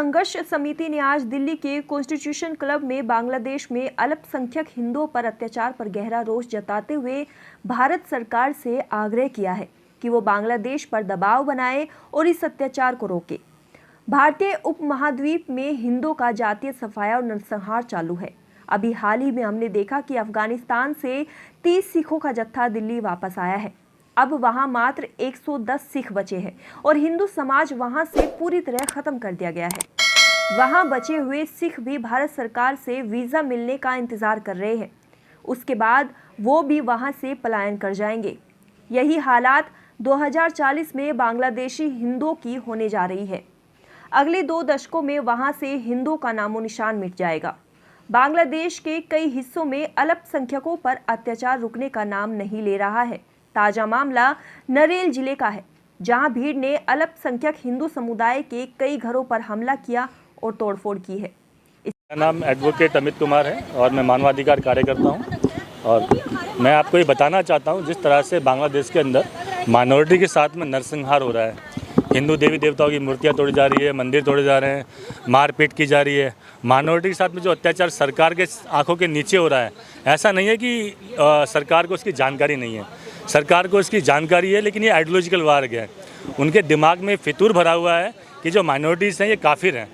संघर्ष समिति ने आज दिल्ली के कॉन्स्टिट्यूशन क्लब में बांग्लादेश में अल्पसंख्यक हिंदुओं पर अत्याचार पर गहरा रोष जताते हुए भारत सरकार से आग्रह किया है कि वो बांग्लादेश पर दबाव बनाए और इस अत्याचार को रोके। भारतीय उपमहाद्वीप में हिंदुओं का जातीय सफाया और नरसंहार चालू है। अभी हाल ही में हमने देखा कि अफगानिस्तान से 30 सिखों का जत्था दिल्ली वापस आया है। अब वहां मात्र 110 सिख बचे हैं और हिंदू समाज वहां से पूरी तरह खत्म कर दिया गया है। वहां बचे हुए सिख भी भारत सरकार से वीजा मिलने का इंतजार कर रहे हैं। उसके बाद वो भी वहां से पलायन कर जाएंगे। यही हालात 2040 में बांग्लादेशी हिंदुओं की होने जा रही है। अगले 2 दशकों में वहां से हिंदुओं का नामो निशान मिट जाएगा। बांग्लादेश के कई हिस्सों में अल्पसंख्यकों पर अत्याचार रुकने का नाम नहीं ले रहा है। ताजा मामला नरेल जिले का है, जहां भीड़ ने अल्पसंख्यक हिंदू समुदाय के कई घरों पर हमला किया और तोड़फोड़ की है। मेरा नाम एडवोकेट अमित कुमार है और मैं मानवाधिकार कार्यकर्ता हूं। और मैं आपको ये बताना चाहता हूं, जिस तरह से बांग्लादेश के अंदर माइनॉरिटी के साथ में नरसंहार हो रहा है, हिंदू देवी देवताओं की मूर्तियां तोड़ी जा रही है, मंदिर तोड़े जा रहे हैं, मारपीट की जा रही है, माइनॉरिटी के साथ में जो अत्याचार सरकार के आंखों के नीचे हो रहा है। ऐसा नहीं है कि सरकार को उसकी जानकारी नहीं है, सरकार को इसकी जानकारी है, लेकिन ये आइडियोलॉजिकल वार है। उनके दिमाग में फितूर भरा हुआ है कि जो माइनॉरिटीज़ हैं ये काफिर हैं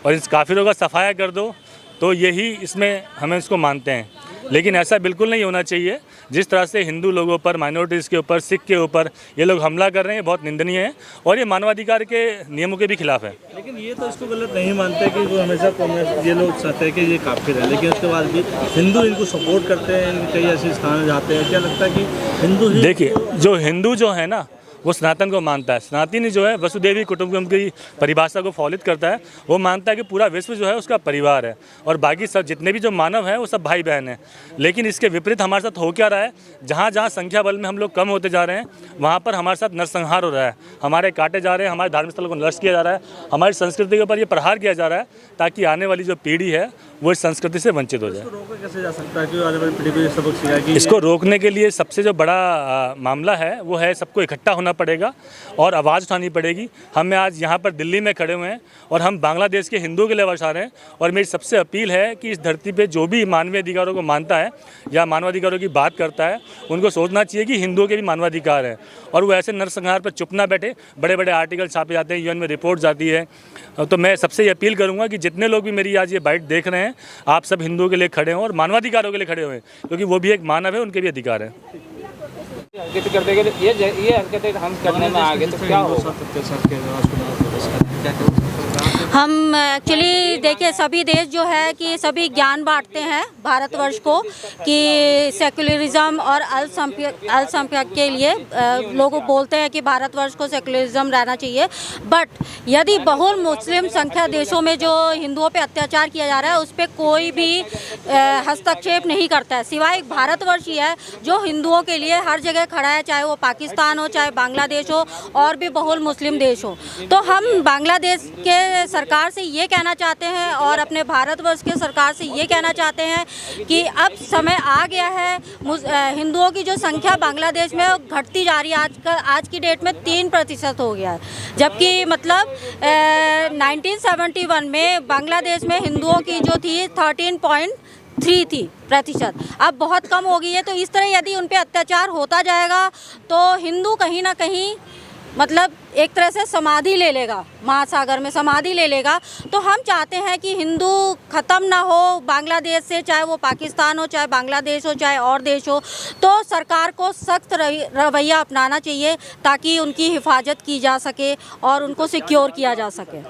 और इस काफिरों का सफाया कर दो, तो यही इसमें हम इसको मानते हैं। लेकिन ऐसा बिल्कुल नहीं होना चाहिए। जिस तरह से हिंदू लोगों पर, माइनॉरिटीज़ के ऊपर, सिख के ऊपर ये लोग हमला कर रहे हैं, बहुत निंदनीय है और ये मानवाधिकार के नियमों के भी खिलाफ है। लेकिन ये तो इसको गलत नहीं मानते कि वो हमेशा ये लोग चाहते हैं कि ये काफिर है, लेकिन उसके बाद भी हिंदू इनको सपोर्ट करते हैं, कई ऐसे स्थान जाते हैं। क्या लगता है कि हिंदू ही देखिए, जो हिंदू जो है ना, वो सनातन को मानता है। सनातनी जो है वसुदेवी कुटुंबकम की परिभाषा को फॉलो करता है। वो मानता है कि पूरा विश्व जो है उसका परिवार है और बाकी सब जितने भी जो मानव हैं वो सब भाई बहन हैं। लेकिन इसके विपरीत हमारे साथ हो क्या रहा है, जहाँ जहाँ संख्या बल में हम लोग कम होते जा रहे हैं, वहाँ पर हमारे साथ नरसंहार हो रहा है, हमारे काटे जा रहे हैं, हमारे धार्मिक स्थलों को नष्ट किया जा रहा है, हमारी संस्कृति के ऊपर ये प्रहार किया जा रहा है, ताकि आने वाली जो पीढ़ी है वो इस संस्कृति से वंचित हो जाए। कैसे जा सकता है कि आने वाली पीढ़ी को ये सबक सिखाएगी? इसको रोकने के लिए सबसे जो बड़ा मामला है वो है सबको इकट्ठा होना पड़ेगा और आवाज़ उठानी पड़ेगी। हम आज यहाँ पर दिल्ली में खड़े हुए हैं और हम बांग्लादेश के हिंदुओं के लिए आवाज़ उठा रहे हैं। और मेरी सबसे अपील है कि इस धरती पे जो भी मानवीय अधिकारों को मानता है या मानवाधिकारों की बात करता है, उनको सोचना चाहिए कि हिंदुओं के भी मानवाधिकार है और वो ऐसे नरसंहार पर चुप ना बैठे। बड़े बड़े आर्टिकल छापे जाते हैं, यूएन में रिपोर्ट जाती है। तो मैं सबसे ये अपील करूँगा कि जितने लोग भी मेरी आज ये बाइट देख रहे हैं, आप सब हिंदुओं के लिए खड़े हों और मानवाधिकारों के लिए खड़े हुए, क्योंकि वो भी एक मानव है, उनके भी अधिकार है। ये हरकतें हम करने में आगे तो क्या होगा? हम एक्चुअली देखिए, सभी देश जो है कि सभी ज्ञान बांटते हैं भारतवर्ष को कि सेक्युलरिज्म और अल्पसंख्यक के लिए लोग बोलते हैं कि भारतवर्ष को सेक्युलरिज्म रहना चाहिए। बट यदि बहुल मुस्लिम संख्या देशों में जो हिंदुओं पे अत्याचार किया जा रहा है उस पर कोई भी हस्तक्षेप नहीं करता है, सिवाय एक भारतवर्ष ही है जो हिंदुओं के लिए हर जगह खड़ा है, चाहे वो पाकिस्तान हो, चाहे बांग्लादेश हो और भी बहुल मुस्लिम देश हो। तो हम बांग्लादेश के सरकार से ये कहना चाहते हैं और अपने भारतवर्ष के सरकार से ये कहना चाहते हैं कि अब समय आ गया है। हिंदुओं की जो संख्या बांग्लादेश में घटती जा रही है, आज की डेट में 3% हो गया है, जबकि मतलब 1971 में बांग्लादेश में हिंदुओं की जो थी 13.3 थी प्रतिशत, अब बहुत कम हो गई है। तो इस तरह यदि उन पे अत्याचार होता जाएगा तो हिंदू कहीं ना कहीं मतलब एक तरह से समाधि ले लेगा, महासागर में समाधि ले लेगा। तो हम चाहते हैं कि हिंदू ख़त्म ना हो बांग्लादेश से, चाहे वो पाकिस्तान हो, चाहे बांग्लादेश हो, चाहे और देश हो। तो सरकार को सख्त रवैया अपनाना चाहिए ताकि उनकी हिफाजत की जा सके और उनको सिक्योर किया जा सके।